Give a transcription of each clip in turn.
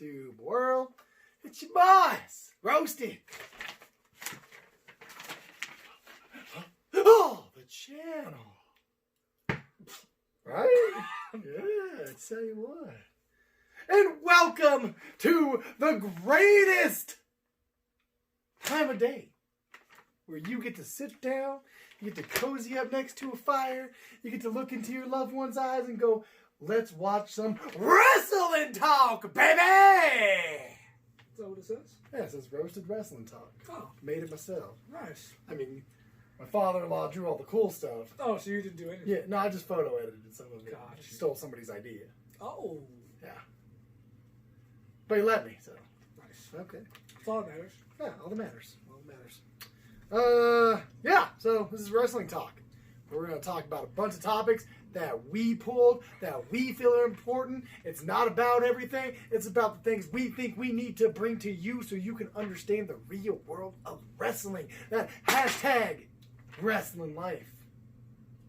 YouTube world. It's your boys, Roasted. Oh, the channel. Right? Yeah, I tell you what. And welcome to the greatest time of day where you get to sit down, you get to cozy up next to a fire, you get to look into your loved one's eyes and go, let's watch some wrestling talk, baby! Is that what it says? Yeah, it says Roasted Wrestling Talk. Oh. Made it myself. Nice. I mean, my father-in-law drew all the cool stuff. Oh, so you didn't do anything? Yeah, no, I just photo edited some of it. Gotcha. She stole somebody's idea. Oh. Yeah. But he let me, so. Nice. Okay. That's all that matters. Yeah, all that matters. All that matters. Yeah, so this is Wrestling Talk. We're going to talk about a bunch of topics that we pulled, that we feel are important. It's not about everything. It's about the things we think we need to bring to you so you can understand the real world of wrestling. That hashtag wrestling life.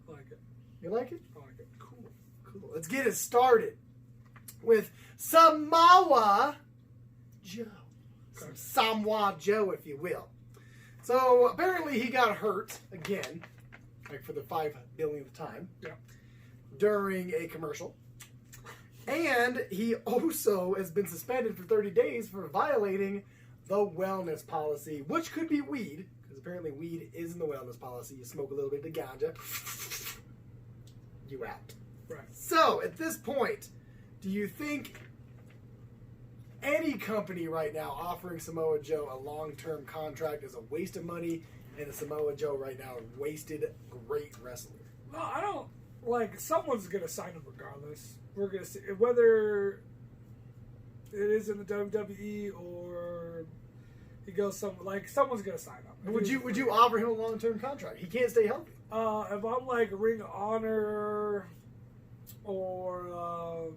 I like it. You like it? I like it. Cool. Cool. Let's get it started with Samoa Joe. Okay. Samoa Joe, if you will. So apparently he got hurt again, like for the 5 billionth time. Yeah. During a commercial. And he also has been suspended for 30 days for violating the wellness policy, which could be weed, because apparently weed is in the wellness policy. You smoke a little bit of ganja, you out. Right. So, at this point, do you think any company right now offering Samoa Joe a long-term contract is a waste of money, and Samoa Joe right now a wasted great wrestler? No, I don't. Like, someone's going to sign him regardless. We're going to see whether it is in the WWE or he goes someone's going to sign him. Would you offer him a long-term contract? He can't stay healthy. If I'm like Ring of Honor or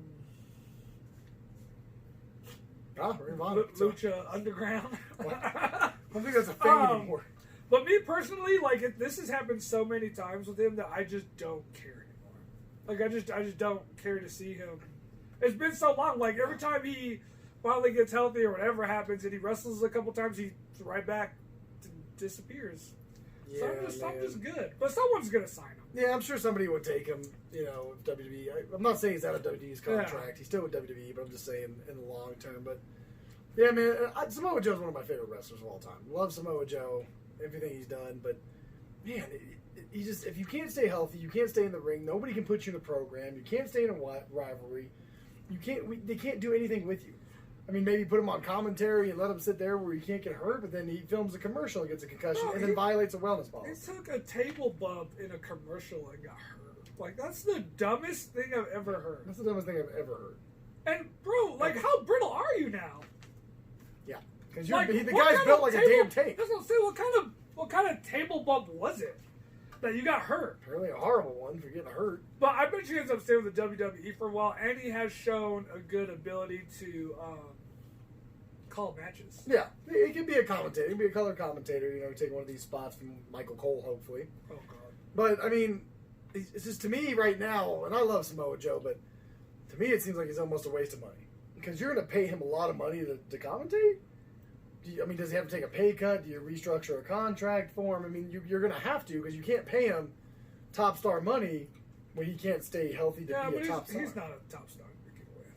Ring of Honor. Lucha Underground. I don't think that's a thing anymore. But me personally, like this has happened so many times with him that I just don't care anymore. Like I just don't care to see him. It's been so long. Like every time he finally gets healthy or whatever happens, and he wrestles a couple times, he's right back, disappears. Yeah, so I'm just good. But someone's gonna sign him. Yeah, I'm sure somebody would take him. You know, if WWE. I'm not saying he's out of WWE's contract. Yeah. He's still with WWE, but I'm just saying in the long term. But yeah, man, Samoa Joe's one of my favorite wrestlers of all time. Love Samoa Joe. Everything he's done, but man, he just if you can't stay healthy, you can't stay in the ring. Nobody can put you in a program. You can't stay in a rivalry. You can't. They can't do anything with you. I mean, maybe put him on commentary and let him sit there where he can't get hurt, but then he films a commercial and gets a concussion and then violates a wellness policy. He took a table bump in a commercial and got hurt. Like that's the dumbest thing I've ever heard. That's the dumbest thing I've ever heard. And bro, like how brittle are you now? Yeah. Because like, the guy's built like a damn tank. That's what I'm saying. What kind of table bump was it that you got hurt? Apparently a horrible one for getting hurt. But I bet you ends up staying with the WWE for a while, and he has shown a good ability to call matches. Yeah, he could be a commentator. He could be a color commentator. You know, take one of these spots from Michael Cole, hopefully. Oh God. But I mean, it's just to me right now, and I love Samoa Joe, but to me it seems like it's almost a waste of money because you're going to pay him a lot of money to commentate. Does he have to take a pay cut? Do you restructure a contract for him? I mean, you're going to have to because you can't pay him top star money when he can't stay healthy to be a top star. He's not a top star to begin with.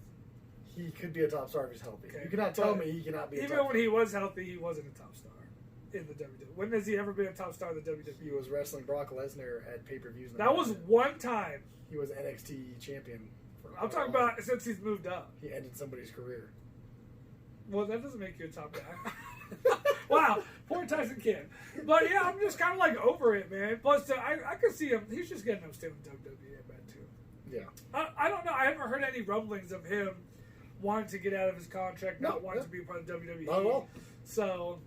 He could be a top star if he's healthy. Okay. You cannot tell me he cannot be a top star. Even when he was healthy, he wasn't a top star in the WWE. When has he ever been a top star in the WWE? He was wrestling Brock Lesnar at pay-per-views. That was one time. He was NXT champion. I'm talking about since he's moved up. He ended somebody's career. Well, that doesn't make you a top guy. Wow, poor Tyson Kidd. But yeah, I'm just kind of like over it, man. Plus, I can see him. He's just getting upstairs with WWE, I bet too. Yeah. I don't know. I haven't heard any rumblings of him wanting to get out of his contract, not wanting to be a part of WWE. Not at all. So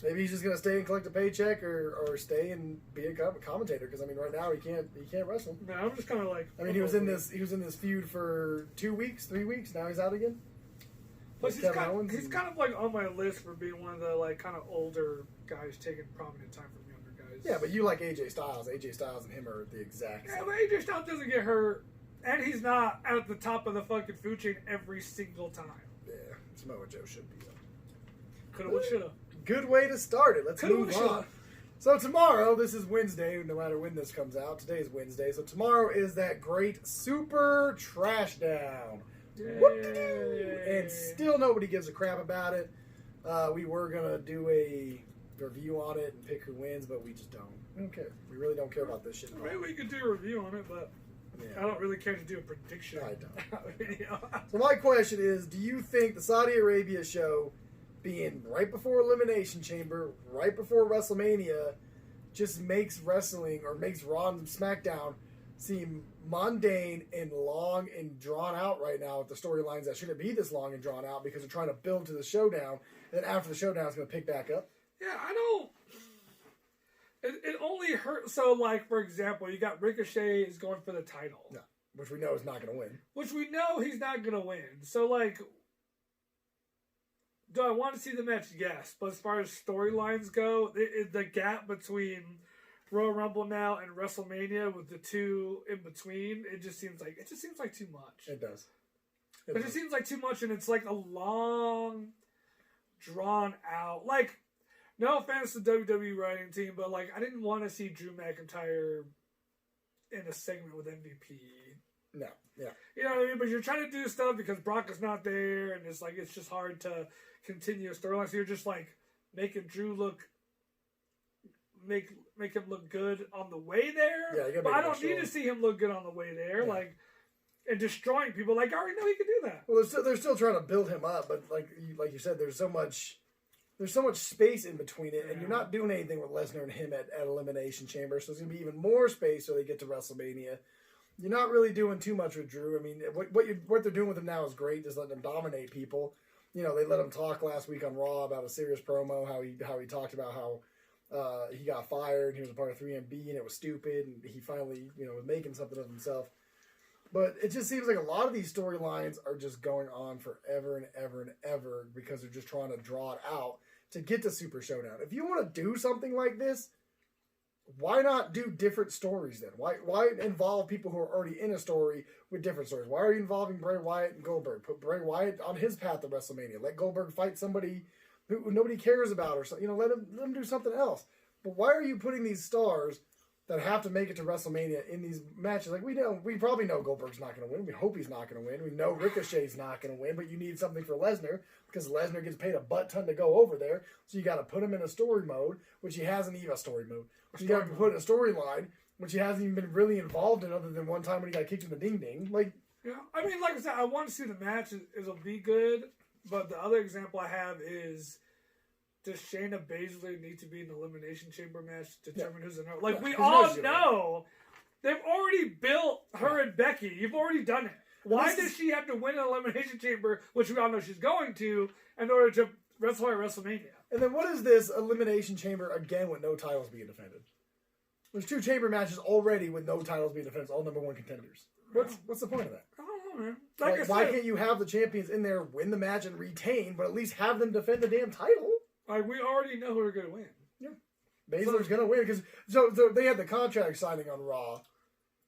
maybe he's just gonna stay and collect a paycheck, or stay and be a commentator. Because I mean, right now he can't wrestle. No, I'm just kind of like. I mean, he was in this feud for 2 weeks, 3 weeks. Now he's out again. Plus, he's kind of like on my list for being one of the like kind of older guys taking prominent time from younger guys. Yeah, but you like AJ Styles. AJ Styles and him are the exact same. Yeah, but AJ Styles doesn't get hurt, and he's not at the top of the fucking food chain every single time. Yeah. Samoa Joe should be. Coulda, woulda, shoulda. Good way to start it. Let's move Coulda, on. So tomorrow, this is Wednesday, no matter when this comes out. Today is Wednesday. So tomorrow is that great Super Trash Down. And still nobody gives a crap about it. We were going to do a review on it and pick who wins, but we just don't. We don't care. We really don't care about this shit at all. Maybe we could do a review on it, but I don't really care to do a prediction. I don't. Video. So my question is, do you think the Saudi Arabia show being right before Elimination Chamber, right before WrestleMania, just makes wrestling or makes Raw and SmackDown seem mundane and long and drawn out right now with the storylines that shouldn't be this long and drawn out because they're trying to build to the showdown, and then after the showdown it's going to pick back up? Yeah, I don't. It only hurts. So, like, for example, you got Ricochet is going for the title. No, which we know is not going to win. Which we know he's not going to win. So, like, do I want to see the match? Yes. But as far as storylines go, the gap between Royal Rumble now and WrestleMania with the two in between, it just seems like too much. It does. It just seems like too much, and it's like a long, drawn out. Like, no offense to WWE writing team, but like I didn't want to see Drew McIntyre in a segment with MVP. No, yeah. You know what I mean? But you're trying to do stuff because Brock is not there, and it's like it's just hard to continue a storyline. So you're just like making Drew make him look good on the way there. Yeah, but I don't need to see him look good on the way there. Yeah. Like, and destroying people. Like, I already know he can do that. Well, they're still trying to build him up, but like you said, there's so much space in between it, and you're not doing anything with Lesnar and him at Elimination Chamber, so there's going to be even more space so they get to WrestleMania. You're not really doing too much with Drew. I mean, what they're doing with him now is great, just letting him dominate people. You know, they let him talk last week on Raw about a serious promo, how he talked about how he got fired, he was a part of 3MB, and it was stupid, and he finally, was making something of himself. But it just seems like a lot of these storylines are just going on forever and ever and ever because they're just trying to draw it out to get to Super Showdown. If you want to do something like this, why not do different stories then? Why involve people who are already in a story with different stories? Why are you involving Bray Wyatt and Goldberg? Put Bray Wyatt on his path to WrestleMania. Let Goldberg fight somebody who nobody cares about, or something. Let him do something else. But why are you putting these stars that have to make it to WrestleMania in these matches? Like, we probably know Goldberg's not going to win. We hope he's not going to win. We know Ricochet's not going to win, but you need something for Lesnar because Lesnar gets paid a butt ton to go over there. So you got to put him in a story mode, which he hasn't even you got to put in a storyline, which he hasn't even been really involved in other than one time when he got kicked in the ding-ding. Like, yeah, I mean, like I said, I want to see the match. It'll be good. But the other example I have is, does Shayna Baszler need to be in the Elimination Chamber match to determine who's in her? Like, we all know they've already built her and Becky. You've already done it. Why does she have to win an Elimination Chamber, which we all know she's going to, in order to wrestle her at WrestleMania? And then what is this Elimination Chamber again with no titles being defended? There's 2 chamber matches already with no titles being defended, all number 1 contenders. What's the point of that? I don't know, man. Like why can't you have the champions in there, win the match, and retain, but at least have them defend the damn title? Like, we already know who are going to win. Yeah. Baszler's going to win because so they had the contract signing on Raw.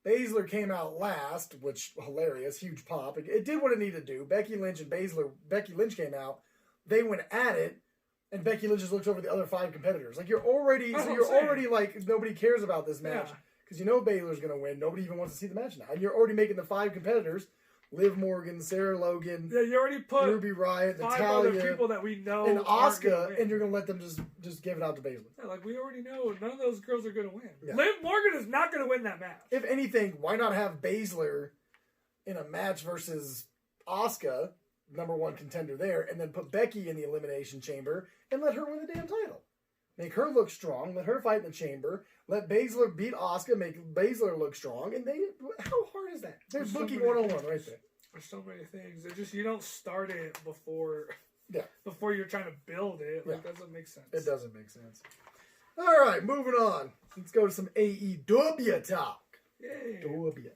Baszler came out last, which hilarious, huge pop. It did what it needed to do. Becky Lynch came out. They went at it, and Becky Lynch just looked over the other 5 competitors. Like, you're already like, nobody cares about this match because you know Baszler's going to win. Nobody even wants to see the match now. And you're already making the 5 competitors. Liv Morgan, Sarah Logan, yeah, you already put Ruby Riott, 5 Natalia, other people that we know, and Asuka, and you're gonna let them just give it out to Baszler. Yeah, like, we already know none of those girls are gonna win. Yeah. Liv Morgan is not gonna win that match. If anything, why not have Baszler in a match versus Asuka, number 1 contender there, and then put Becky in the Elimination Chamber and let her win the damn title? Make her look strong. Let her fight in the chamber. Let Baszler beat Asuka. Make Baszler look strong. And how hard is that? There's booking 101 right there. There's so many things. It just, you don't start it before you're trying to build it. Like, that doesn't make sense. It doesn't make sense. All right, moving on. Let's go to some AEW talk. Yay. AEW.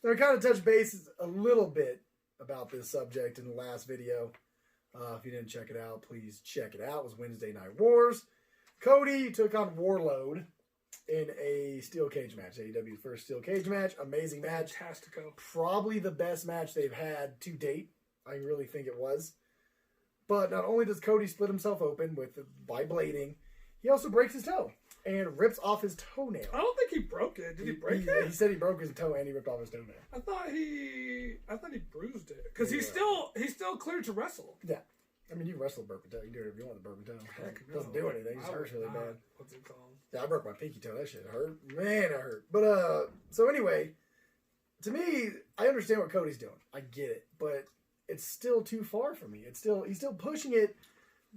Now, I kind of touched base a little bit about this subject in the last video. If you didn't check it out, please check it out. It was Wednesday Night Wars. Cody took on Warlord in a steel cage match. AEW's first steel cage match. Amazing match. Fantastico. Probably the best match they've had to date. I really think it was. But not only does Cody split himself open by blading, he also breaks his toe and rips off his toenail. I don't think he broke it. Did he break it? He said he broke his toe and he ripped off his toenail. I thought he bruised it because he's still cleared to wrestle. Yeah. I mean, you can wrestle a broken toe. You can do whatever you want with a broken toe. Heck It doesn't do anything. It just hurts really bad. What's it called? Yeah, I broke my pinky toe. That shit hurt. Man, it hurt. But, so anyway, to me, I understand what Cody's doing. I get it. But it's still too far for me. He's still pushing it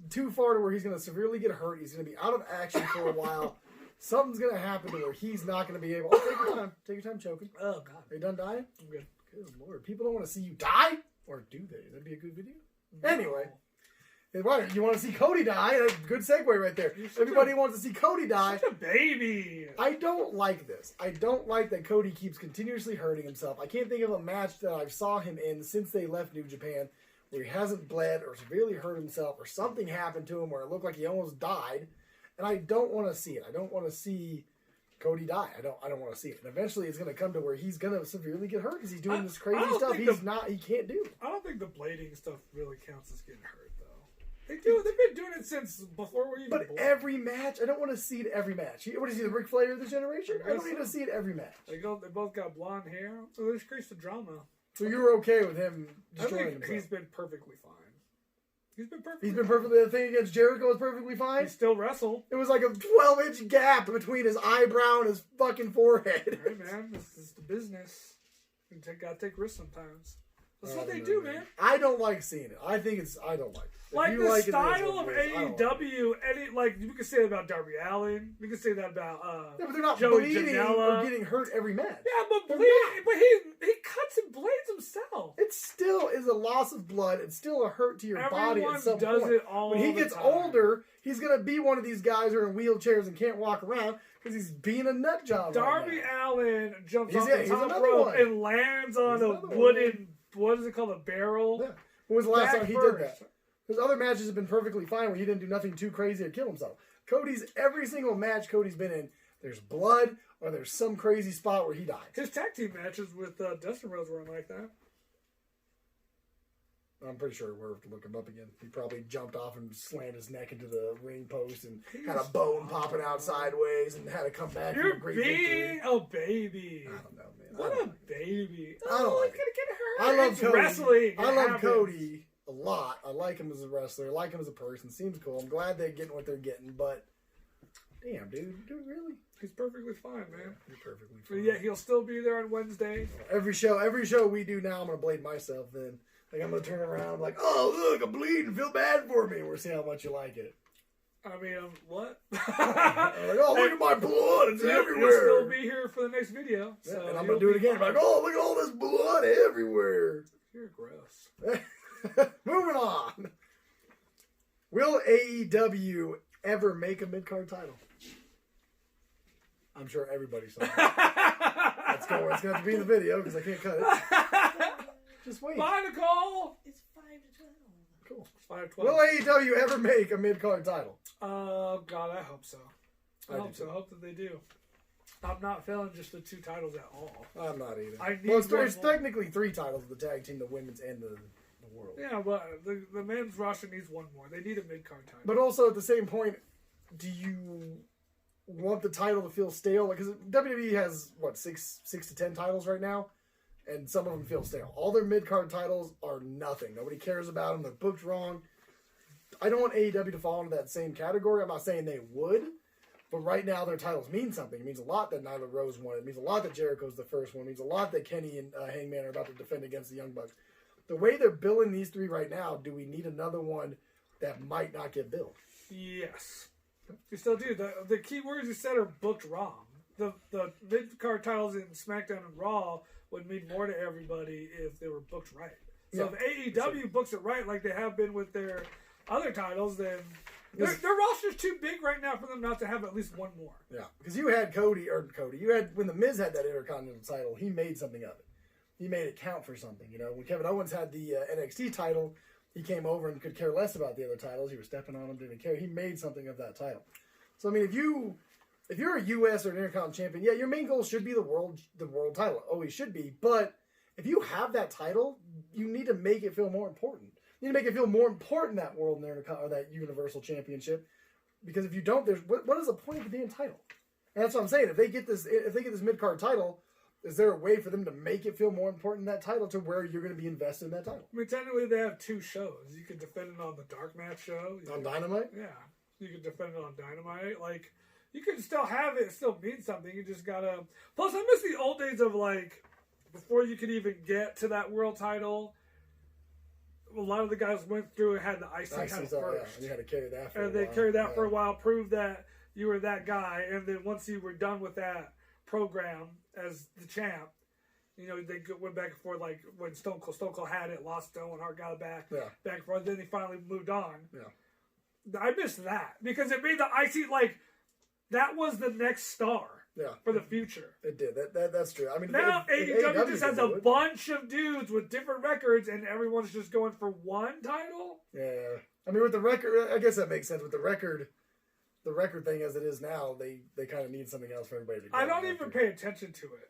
too far to where he's going to severely get hurt. He's going to be out of action for a while. Something's going to happen to where he's not going to be able... Oh, take your time. Take your time choking. Oh, God. Are you done dying? I'm good. Good Lord. People don't want to see you die? Or do they? That'd be a good video. No. Anyway. Right, you want to see Cody die? That's a good segue right there. Everybody wants to see Cody die. Such a baby. I don't like this. I don't like that Cody keeps continuously hurting himself. I can't think of a match that I saw him in since they left New Japan where he hasn't bled or severely hurt himself or something happened to him where it looked like he almost died. And I don't want to see it. I don't want to see Cody die. I don't want to see it. And eventually it's going to come to where he's going to severely get hurt because he's doing this crazy stuff he can't do. I don't think the blading stuff really counts as getting hurt. They've been doing it since before we even But born. every match, I don't want to see it every match. What is he, the Ric Flair of this generation? I don't need to see it every match. They both got blonde hair, so there's creates the drama. So you're okay with him destroying himself? He's been perfectly fine. He's been perfectly The thing against Jericho was perfectly fine? He still wrestled. It was like a 12-inch gap between his eyebrow and his fucking forehead. All right, man. This is the business. You gotta take risks sometimes. That's what they do, man. I don't like seeing it. I don't like it. Like the style of AEW, you can say that about Darby Allin. You can say that about yeah, but they're not Joey bleeding Janela. or getting hurt every match. Yeah, but he cuts and blades himself. It still is a loss of blood. It's still a hurt to your body at some does point. It all when he gets older, he's gonna be one of these guys who are in wheelchairs and can't walk around because he's being a nut job. Darby Allin jumps off the top rope and lands on a wooden. What is it called? A barrel? Yeah. When was the last time he did that? His other matches have been perfectly fine where he didn't do nothing too crazy to kill himself. Every single match Cody's been in, there's blood or there's some crazy spot where he dies. His tag team matches with Dustin Rhodes weren't like that. I'm pretty sure we're to look him up again. He probably jumped off and slammed his neck into the ring post and had a bone popping out sideways and had to come back. You're being a baby. I don't know, man. What a baby. I don't like he's gonna get hurt. I love Cody. Wrestling. I love Cody a lot. I like him as a wrestler. I like him as a person. Seems cool. I'm glad they're getting what they're getting, but damn, dude really? He's perfectly fine, man. He's perfectly fine. Yeah, he'll still be there on Wednesday. Every show we do now, I'm gonna blade myself. Then, like, I'm gonna turn around, like, oh look, I'm bleeding. Feel bad for me. We'll see how much you like it. I mean, what? Like, oh, look at my blood. It's everywhere. He'll still be here for the next video. So and I'm going to do it again. I'm like, oh, look at all this blood everywhere. You're gross. Moving on. Will AEW ever make a mid-card title? I'm sure everybody saw that. It's going to have to be in the video because I can't cut it. Just wait. Bye, Nicole. It's 5 to 12. Cool. 5 to 12. Will AEW ever make a mid-card title? Oh, God, I hope so. I hope so. I hope that they do. I'm not feeling just the 2 titles at all. I'm not either. I need there's technically 3 titles, the tag team, the women's, and the world. Yeah, but the men's roster needs 1 more. They need a mid-card title. But also, at the same point, do you want the title to feel stale? Because WWE has, 6 to 10 titles right now? And some of them feel stale. All their mid-card titles are nothing. Nobody cares about them. They're booked wrong. I don't want AEW to fall into that same category. I'm not saying they would. But right now, their titles mean something. It means a lot that Nyla Rose won. It means a lot that Jericho's the first one. It means a lot that Kenny and Hangman are about to defend against the Young Bucks. The way they're billing these 3 right now, do we need another one that might not get billed? Yes. You still do. The key words you said are booked wrong. The mid-card titles in SmackDown and Raw would mean more to everybody if they were booked right. So if AEW books it right like they have been with their other titles, then their roster's too big right now for them not to have at least 1 more. Yeah, because you had when The Miz had that Intercontinental title, he made something of it. He made it count for something. You know, when Kevin Owens had the NXT title, he came over and could care less about the other titles. He was stepping on them, didn't care. He made something of that title. So I mean, if you're a U.S. or an Intercontinental champion, yeah, your main goal should be the world title. Always should be. But if you have that title, you need to make it feel more important. You need to make it feel more important, that World or that Universal Championship. Because if you don't, what is the point of the damn title? And that's what I'm saying. If they get this mid-card title, is there a way for them to make it feel more important than that title to where you're going to be invested in that title? I mean, technically they have 2 shows. You can defend it on the Dark Match show. On Dynamite? Yeah. You can defend it on Dynamite. Like, you can still have it. It still means something. You just got to... Plus, I miss the old days of, like, before you could even get to that world title, a lot of the guys went through and had the IC title first. Yeah, and you had to carry that for a while. And they carried that for a while, prove that you were that guy. And then once you were done with that program as the champ, you know, they went back and forth, like when Stone Cold had it, lost it, Owen Hart got it back and forth. Then he finally moved on. Yeah, I missed that because it made the IC like that was the next star. Yeah, for the future. It did. That's true. I mean, now AEW just has a bunch of dudes with different records, and everyone's just going for one title. Yeah, I mean, with the record, I guess that makes sense. With the record thing as it is now, they kind of need something else for everybody to go. I don't even pay attention to it.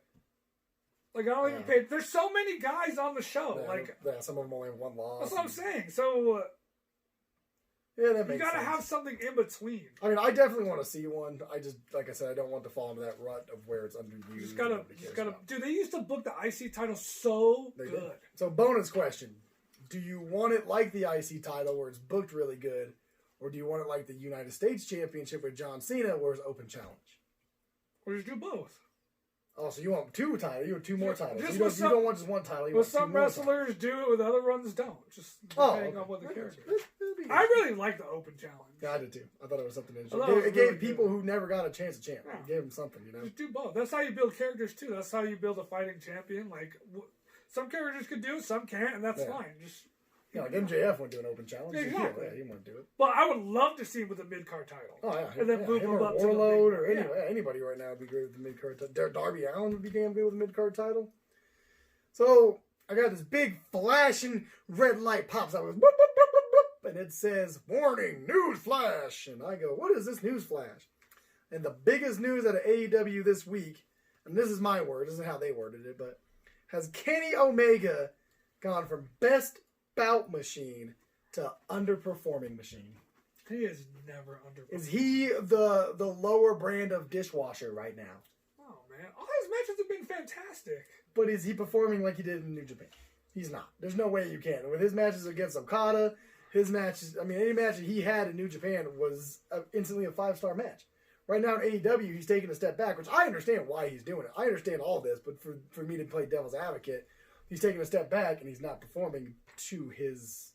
Like, I don't even pay... There's so many guys on the show. Some of them only have one loss. That's what I'm saying. So... yeah, that makes sense. You gotta have something in between. I mean, I definitely want to see one. I just, like I said, I don't want to fall into that rut of where it's underused. You just gotta... Dude, they used to book the IC title so good. Did. So, bonus question. Do you want it like the IC title where it's booked really good? Or do you want it like the United States Championship with John Cena where it's open challenge? Or just do both. Oh, so you want 2 titles? You want 2 more titles. You don't want just 1 title. You want some wrestlers do it, with other ones don't. Just depending on what the character is. I really like the open challenge. Yeah, I did too. I thought it was something interesting. It gave people who never got a chance a chance. It gave them something, you know? Just do both. That's how you build characters too. That's how you build a fighting champion. Like, some characters can do it, some can't, and that's fine. Just... Yeah, like MJF wouldn't do an open challenge. Yeah, exactly. He wouldn't do it. But I would love to see him with a mid-card title. Oh, yeah. And then move him up to Warlord or anybody right now would be great with the mid-card title. Darby Allin would be damn good with a mid-card title. So, I got this big flashing red light pops out. And it says, warning, news flash. And I go, what is this news flash? And the biggest news out of AEW this week, and this is my word, this isn't how they worded it, but has Kenny Omega gone from best bout machine to underperforming machine? He is never underperforming. Is he the lower brand of dishwasher right now? Oh, man. All his matches have been fantastic. But is he performing like he did in New Japan? He's not. There's no way you can. With his matches against Okada, his matches, I mean, any match that he had in New Japan was instantly a 5-star match. Right now in AEW, he's taking a step back, which I understand why he's doing it. I understand all this, but for me to play devil's advocate, he's taking a step back and he's not performing to his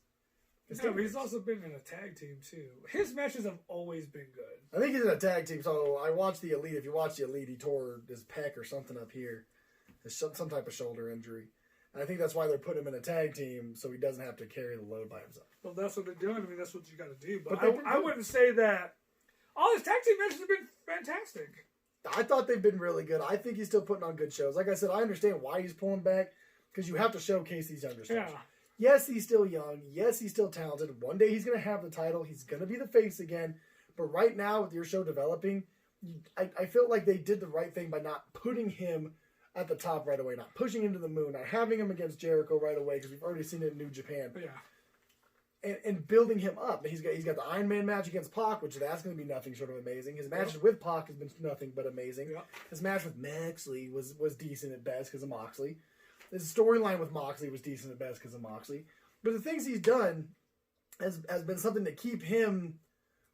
yeah, but he's also been in a tag team too. His matches have always been good. I think he's in a tag team. So I watched the Elite. If you watch the Elite, he tore his pec or something up here, some type of shoulder injury. And I think that's why they're putting him in a tag team so he doesn't have to carry the load by himself. Well, that's what they're doing. I mean, that's what you got to do. But I wouldn't say that all his tag team matches have been fantastic. I thought they've been really good. I think he's still putting on good shows. Like I said, I understand why he's pulling back because you have to showcase these younger stars. Yeah. Yes, he's still young. Yes, he's still talented. One day he's going to have the title. He's going to be the face again. But right now, with your show developing, I feel like they did the right thing by not putting him at the top right away, not pushing him to the moon, not having him against Jericho right away because we've already seen it in New Japan. Yeah. And building him up. He's got the Iron Man match against Pac, which that's going to be nothing short of amazing. His matches with Pac has been nothing but amazing. Yeah. His match with Moxley was decent at best because of Moxley. His storyline with Moxley was decent at best because of Moxley. But the things he's done has been something to keep him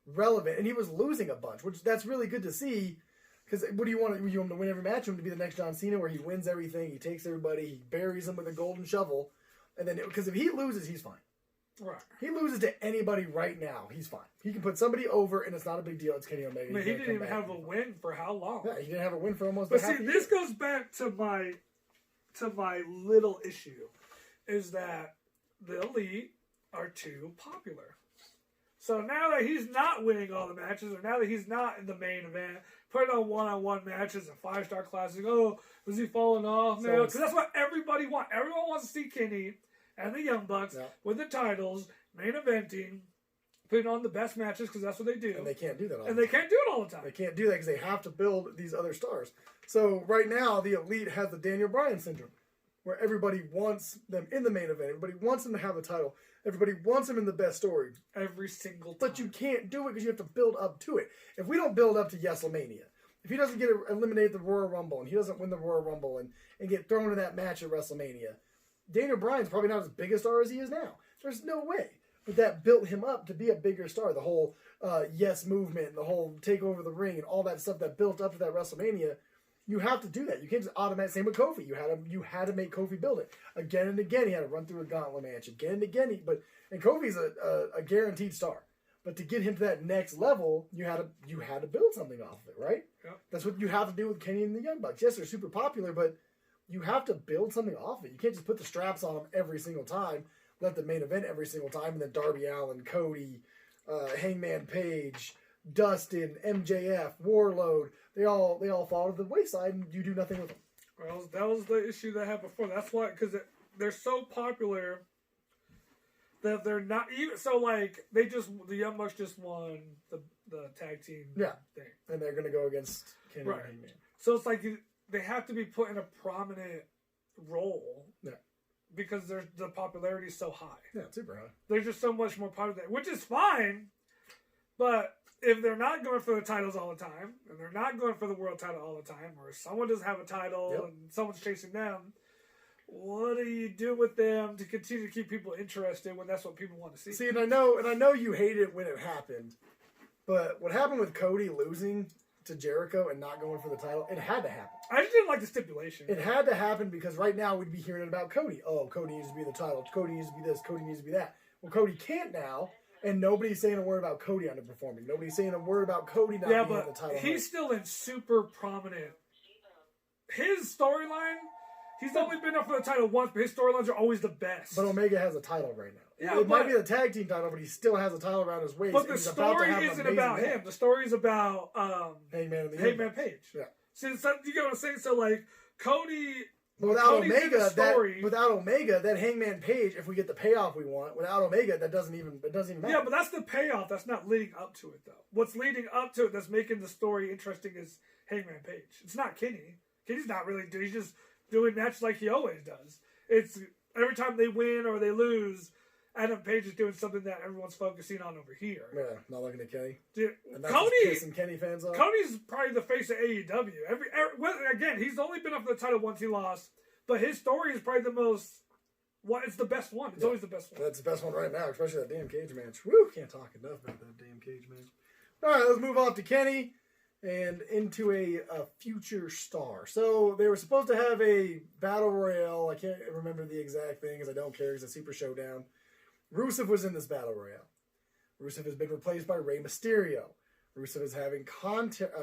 relevant. And he was losing a bunch, which that's really good to see. Because what do you want? You want him to win every match? You want him to be the next John Cena where he wins everything, he takes everybody, he buries them with a golden shovel. And then, because if he loses, he's fine. Right. He loses to anybody right now, he's fine. He can put somebody over, and it's not a big deal. It's Kenny Omega. I mean, he didn't even have a win for how long? Yeah, he didn't have a win for almost a half a year. But see, this goes back to my little issue, is that the Elite are too popular. So now that he's not winning all the matches, or now that he's not in the main event, putting on one-on-one matches and 5-star classics, was he falling off now? Because that's what everybody wants. Everyone wants to see Kenny and the Young Bucks with the titles, main eventing, putting on the best matches because that's what they do. And they can't do that all the time. And they can't do it all the time. They can't do that because they have to build these other stars. So right now, the Elite has the Daniel Bryan syndrome, where everybody wants them in the main event. Everybody wants them to have the title. Everybody wants him in the best story. Every single time. But you can't do it because you have to build up to it. If we don't build up to Yeselmania, if he doesn't get eliminated the Royal Rumble and he doesn't win the Royal Rumble and get thrown in that match at WrestleMania, Daniel Bryan's probably not as big a star as he is now. There's no way. But that built him up to be a bigger star. The whole yes movement, the whole take over the ring, and all that stuff that built up to that WrestleMania. You have to do that. You can't just automatically. Same with Kofi. You had to make Kofi build it again and again. He had to run through a gauntlet match again and again. And Kofi's a guaranteed star. But to get him to that next level, you had to build something off of it, right? Yep. That's what you have to do with Kenny and the Young Bucks. Yes, they're super popular, but you have to build something off of it. You can't just put the straps on them every single time, let the main event every single time, and then Darby Allin, Cody, Hangman Page, Dustin, MJF, Warlord, they all fall to the wayside, and you do nothing with them. Well, that was the issue that happened before. That's why, because they're so popular that they're not even. So like the Young Bucks just won the tag team thing, and they're gonna go against Kenny and Hangman. So it's like they have to be put in a prominent role. Yeah. Because the popularity is so high. Yeah, super high. They're just so much more popular, which is fine. But if they're not going for the titles all the time, and they're not going for the world title all the time, or someone doesn't have a title and someone's chasing them, what do you do with them to continue to keep people interested when that's what people want to see? See, and I know you hate it when it happened, but what happened with Cody losing to Jericho and not going for the title, it had to happen. I just didn't like the stipulation. It had to happen because right now we'd be hearing about Cody. Oh, Cody needs to be the title. Cody needs to be this. Cody needs to be that. Well, Cody can't now, and nobody's saying a word about Cody underperforming. Nobody's saying a word about Cody not being on the title. He's still in super prominent. His storyline, he's only been up for the title once, but his storylines are always the best. But Omega has a title right now. Yeah, it might be the tag team title, but he still has a title around his waist. But the story isn't about him. The story is about Hangman Page. Yeah. So you get what I'm saying? So like Cody. Without Omega, that Hangman Page, if we get the payoff we want, without Omega, it doesn't even matter. Yeah, but that's the payoff. That's not leading up to it, though. What's leading up to it that's making the story interesting is Hangman Page. It's not Kenny. Kenny's not really doing. He's just doing matches like he always does. It's every time they win or they lose, Adam Page is doing something that everyone's focusing on over here. Yeah, not looking at Kenny. Dude, and that's Cody, pissing Kenny fans off. Cody's probably the face of AEW. Again, he's only been up for the title once he lost, but his story is probably the most. It's the best one. It's always the best one. That's the best one right now, especially that damn cage match. Woo! Can't talk enough about that damn cage match. All right, let's move on to Kenny and into a future star. So they were supposed to have a battle royale. I can't remember the exact thing because I don't care. It's a Super Showdown. Rusev was in this battle royale. Rusev has been replaced by Rey Mysterio. Rusev is having contact.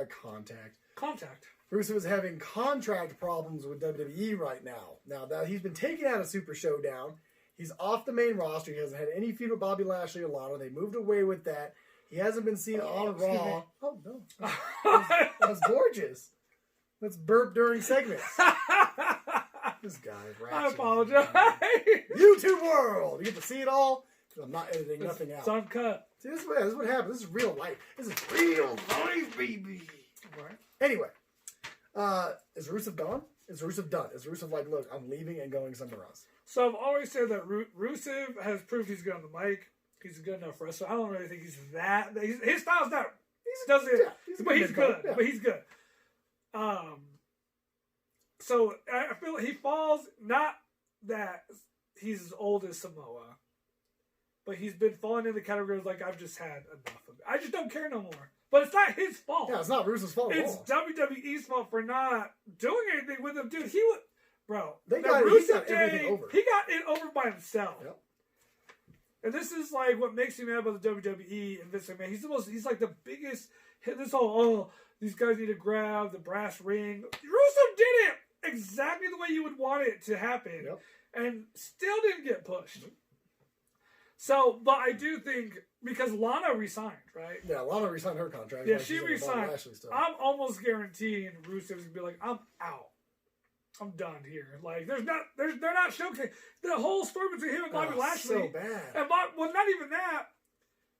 Rusev is having contract problems with WWE right now. Now that he's been taken out of Super Showdown, he's off the main roster. He hasn't had any feud with Bobby Lashley or Lana. They moved away with that. He hasn't been seen on Raw. Oh no, that was gorgeous. Let's burp during segments. This guy, I apologize. YouTube world, you get to see it all. I'm not editing nothing out. It's uncut. See, this is what happens. This is real life. This is real life, baby. Right. Anyway, is Rusev gone? Is Rusev done? Is Rusev like, look, I'm leaving and going somewhere else? So I've always said that Rusev has proved he's good on the mic. He's a good enough wrestler. I don't really think he's that. His style's not. But he's good. Yeah. But he's good. So I feel like he falls, not that he's as old as Samoa, but he's been falling in the categories like I've just had enough of it. I just don't care no more. But it's not his fault. Yeah, it's not Rusev's fault at all. It's WWE's fault for not doing anything with him. Dude, he got everything over. He got it over by himself. Yep. And this is like what makes me mad about the WWE and Vince McMahon. He's like the biggest, this whole, these guys need to grab the brass ring. Rusev did it exactly the way you would want it to happen. Yep. And still didn't get pushed. So, but I do think, because Lana resigned, right? Yeah, Lana resigned her contract. Yeah, she resigned. I'm almost guaranteeing Rusev's going to be like, I'm out. I'm done here. Like, they're not showcasing. The whole story between him and Bobby Lashley. So bad. And not even that.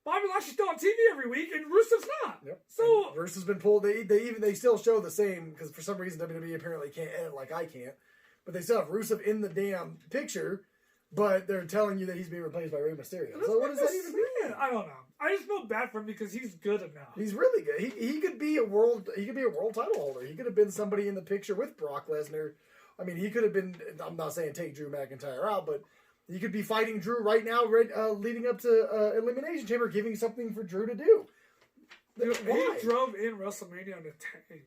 Bobby Lashley's still on TV every week, and Rusev's not. Yep. So and Rusev's been pulled. They still show the same, because for some reason WWE apparently can't edit like I can't. But they still have Rusev in the damn picture but they're telling you that he's being replaced by Rey Mysterio. So what does that even mean? I don't know. I just feel bad for him because he's good enough. He's really good. He could be a world title holder. He could have been somebody in the picture with Brock Lesnar. I mean, he could have been. I'm not saying take Drew McIntyre out, but he could be fighting Drew right now, leading up to Elimination Chamber, giving something for Drew to do. Dude, he drove in WrestleMania on a tank.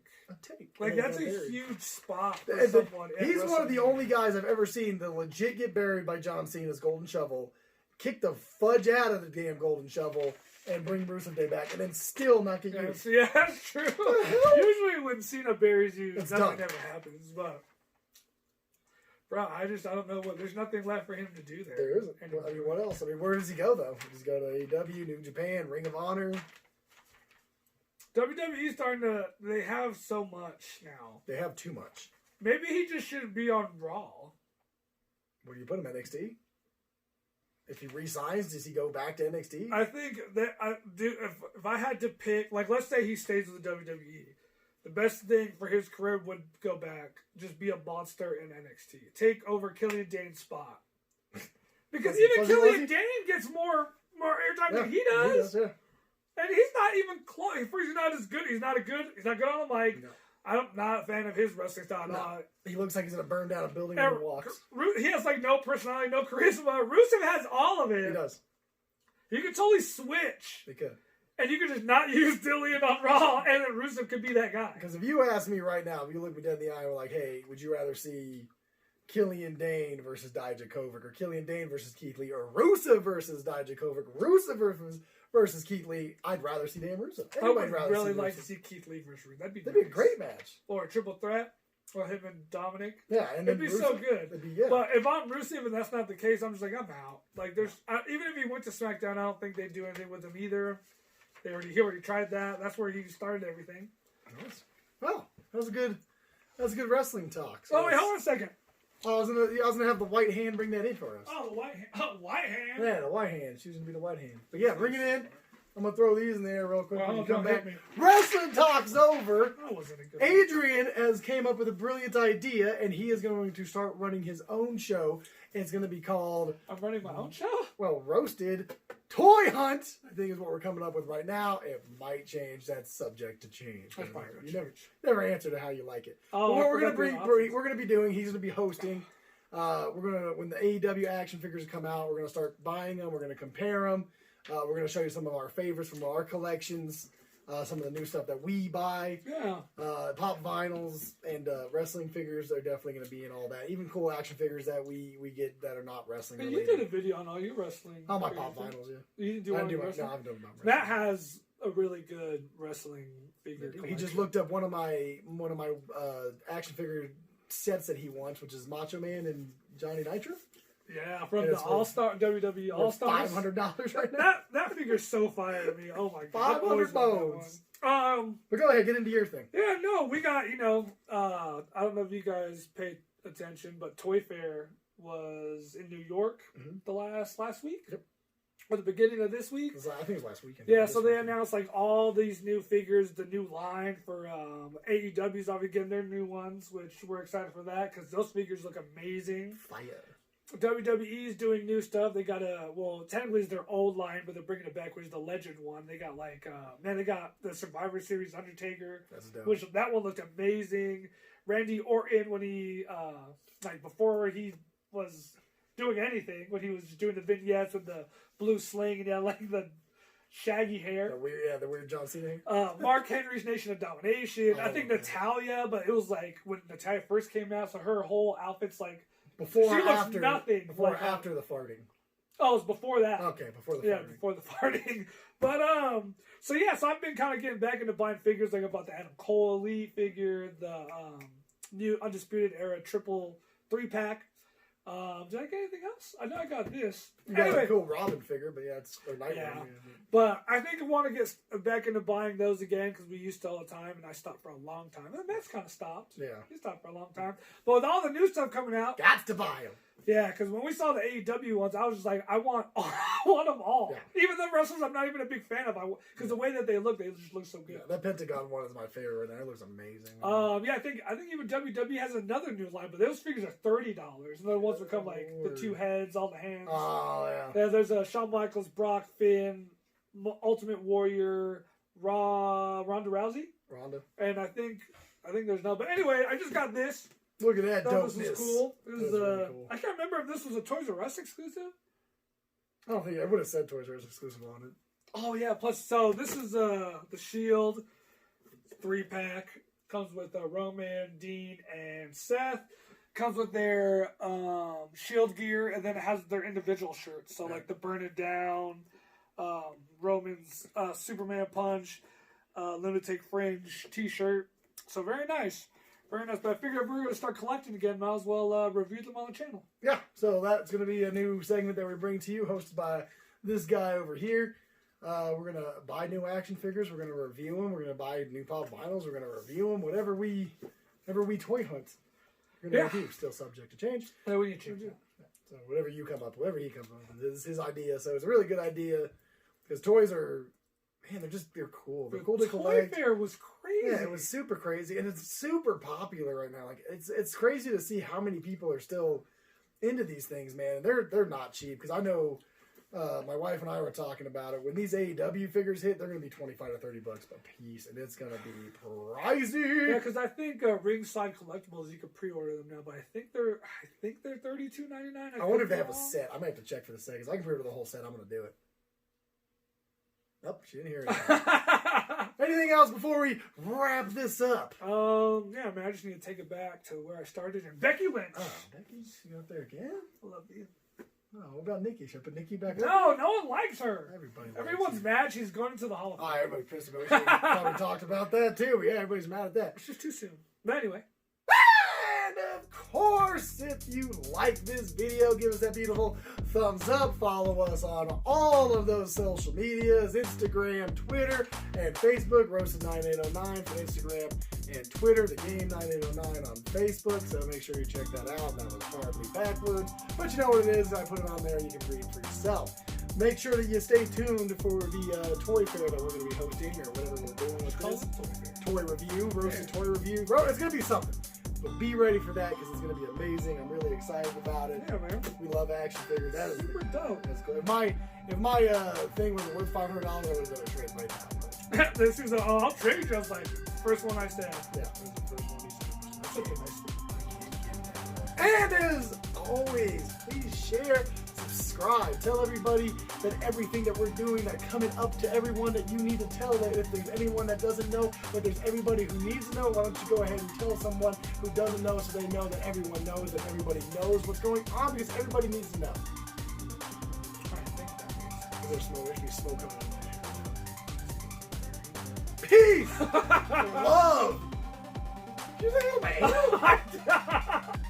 Like, that's a huge spot for someone. He's one of the only guys I've ever seen that legit get buried by John Cena's Golden Shovel, kick the fudge out of the damn Golden Shovel, and bring Rusev Day back, and then still not get used. Yeah, that's true. Usually when Cena buries you, nothing ever happens. But, bro, I don't know what. There's nothing left for him to do there. There isn't. Well, I mean, what else? I mean, where does he go, though? Does he go to AEW, New Japan, Ring of Honor? WWE's starting to. They have so much now. They have too much. Maybe he just should be on Raw. Where do you put him, NXT? If he resigns, does he go back to NXT? I think that if I had to pick, like, let's say he stays with the WWE, the best thing for his career would go back, just be a monster in NXT, take over Killian Dane's spot, because even Killian Dane gets more airtime than he does. And he's not even close. He's not as good. He's not good on the mic. No. I'm not a fan of his wrestling style. No. He looks like he's going to burn down a building when he walks. He has, like, no personality, no charisma. Rusev has all of it. He does. You could totally switch. He could. And you could just not use Dillian on Raw, and then Rusev could be that guy. Because if you ask me right now, if you look me dead in the eye and we're like, hey, would you rather see Killian Dane versus Dijakovic, or Killian Dane versus Keith Lee, or Rusev versus Dijakovic, Rusev versus Keith Lee, I'd rather see Dan Rusev. I would really like to see Keith Lee versus Rusev. That'd be a great match. Or a triple threat. Or him and Dominic. Yeah, and it'd be Rusev, so good. Yeah. But if I'm Rusev and that's not the case, I'm just like, I'm out. Like, even if he went to SmackDown, I don't think they'd do anything with him either. He already tried that. That's where he started everything. Well, that was a good wrestling talk. So wait, hold on a second. I was gonna have the white hand bring that in for us. Oh, the white hand. Oh, white hand. Yeah, the white hand. She was gonna be the white hand. But yeah, bring it in. I'm gonna throw these in there real quick when you come back. Wrestling talk's over. That wasn't a good Adrian has came up with a brilliant idea, and he is going to start running his own show. It's going to be called... I'm running my own show? Well, Roasted Toy Hunt, I think is what we're coming up with right now. It might change. That's subject to change. You never answer to how you like it. Oh, what we're going to be doing, he's going to be hosting. When the AEW action figures come out, we're going to start buying them. We're going to compare them. We're going to show you some of our favorites from our collections. Some of the new stuff that we buy. Yeah. Pop vinyls and wrestling figures are definitely going to be in all that. Even cool action figures that we get that are not wrestling related. You did a video on all your wrestling. Oh, my pop vinyls, yeah. You didn't do all your wrestling? No, I've done about wrestling. Matt has a really good wrestling figure collection. He just looked up one of my action figure sets that he wants, which is Macho Man and Johnny Nitro. Yeah, from the All-Star WWE All-Stars. $500 right now. That figure's so fire to me. Oh my god. 500 bones. But go ahead, get into your thing. Yeah, no, we got, I don't know if you guys paid attention, but Toy Fair was in New York the last week. Yep. Or the beginning of this week. I think it was last weekend. Yeah, so they announced like all these new figures, the new line for AEW's obviously getting their new ones, which we're excited for that because those figures look amazing. Fire. WWE's doing new stuff. They got technically it's their old line, but they're bringing it back, which is the Legend one. They got they got the Survivor Series Undertaker, which that one looked amazing. Randy Orton when he before he was doing anything, when he was just doing the vignettes with the blue sling and he had like the shaggy hair. The weird John Cena. Mark Henry's Nation of Domination. I think Natalia, but it was like when Natalia first came out, so her whole outfit's like. Before or after the farting? Oh, it was before that. Okay, before the farting. Yeah, before the farting. But, so I've been kind of getting back into buying figures. Like I bought the Adam Cole Elite figure, the new Undisputed Era triple 3-pack. Did I get anything else? I know I got this. You got a cool Robin figure, but it's a nightmare. Yeah. But I think I want to get back into buying those again because we used to all the time, and I stopped for a long time. And Matt's kind of stopped. Yeah. He stopped for a long time. But with all the new stuff coming out, got to buy them. Yeah, because when we saw the AEW ones, I was just like, I want them all. Yeah. Even the wrestlers I'm not even a big fan of, because the way that they just look so good. Yeah, that Pentagon one is my favorite right now. It looks amazing. Yeah, I think even WWE has another new line, but those figures are $30, and the ones that come like the 2 heads, all the hands. Oh yeah. Yeah, there's a Shawn Michaels, Brock, Finn, Ultimate Warrior, Ronda Rousey. And I think there's no. But anyway, I just got this. Look at that dopeness. This was cool. This is really cool. I can't remember if this was a Toys R Us exclusive. I don't think I would have said Toys R Us exclusive on it. Oh yeah. Plus, so this is the Shield 3-pack. Comes with Roman, Dean, and Seth. Comes with their Shield gear, and then it has their individual shirts. So like the Burn It Down, Roman's Superman Punch, Lunatic Fringe T-shirt. So very nice. Very nice, but I figured if we were going to start collecting again, might as well review them on the channel. Yeah, so that's going to be a new segment that we bring to you, hosted by this guy over here. We're going to buy new action figures. We're going to review them. We're going to buy new pop vinyls. We're going to review them. Whatever we toy hunt, we're going to review. Still subject to change. Yeah, we need to change. So whatever you come up with, whatever he comes up with, is his idea. So it's a really good idea because toys are... Man, they're cool. They're cool to collect. Toy Fair was crazy. Yeah, it was super crazy, and it's super popular right now. Like it's crazy to see how many people are still into these things, man. And they're not cheap because I know my wife and I were talking about it. When these AEW figures hit, they're going to be $25 to $30 a piece, and it's going to be pricey. Yeah, because I think Ringside Collectibles you can pre-order them now, but I think they're $32.99. I wonder if they have a set. I might have to check for the set because I can pre-order the whole set. I'm going to do it. Nope, she didn't hear it. Anything else before we wrap this up? Yeah, man, I just need to take it back to where I started and Becky Lynch. Oh, Becky's up there again? I love you. Oh, what about Nikki? Should I put Nikki back up? No one likes her. Everyone's mad she's going into the Hall of Fame. Oh, everybody's pissed about it. We probably talked about that too, but yeah, everybody's mad at that. It's just too soon. But anyway. And of course, if you like this video, give us that beautiful thumbs up. Follow us on all of those social medias, Instagram, Twitter, and Facebook. Roasted9809 for Instagram and Twitter. The Game 9809 on Facebook. So make sure you check that out. That was horribly backwards, but you know what it is. I put it on there. You can read for yourself. Make sure that you stay tuned for the toy fair that we're going to be hosting or whatever we're doing with this. Toy review, roasted toy review. It's going to be something. But be ready for that because it's going to be amazing. I'm really excited about it. Yeah, man. We love action figures. That is super dope. That's cool. If my thing was worth $500, I would have done a trade right now. This is I'll trade you. I was like, first one I said. Yeah, this is the first one he said. And as always, please share, subscribe, tell everybody that everything that we're doing, that coming up to everyone that you need to tell, that if there's anyone that doesn't know, but there's everybody who needs to know, why don't you go ahead and tell someone who doesn't know so they know that everyone knows, that everybody knows what's going on because everybody needs to know. There's smoke coming up. Peace! Love! You say, oh, man.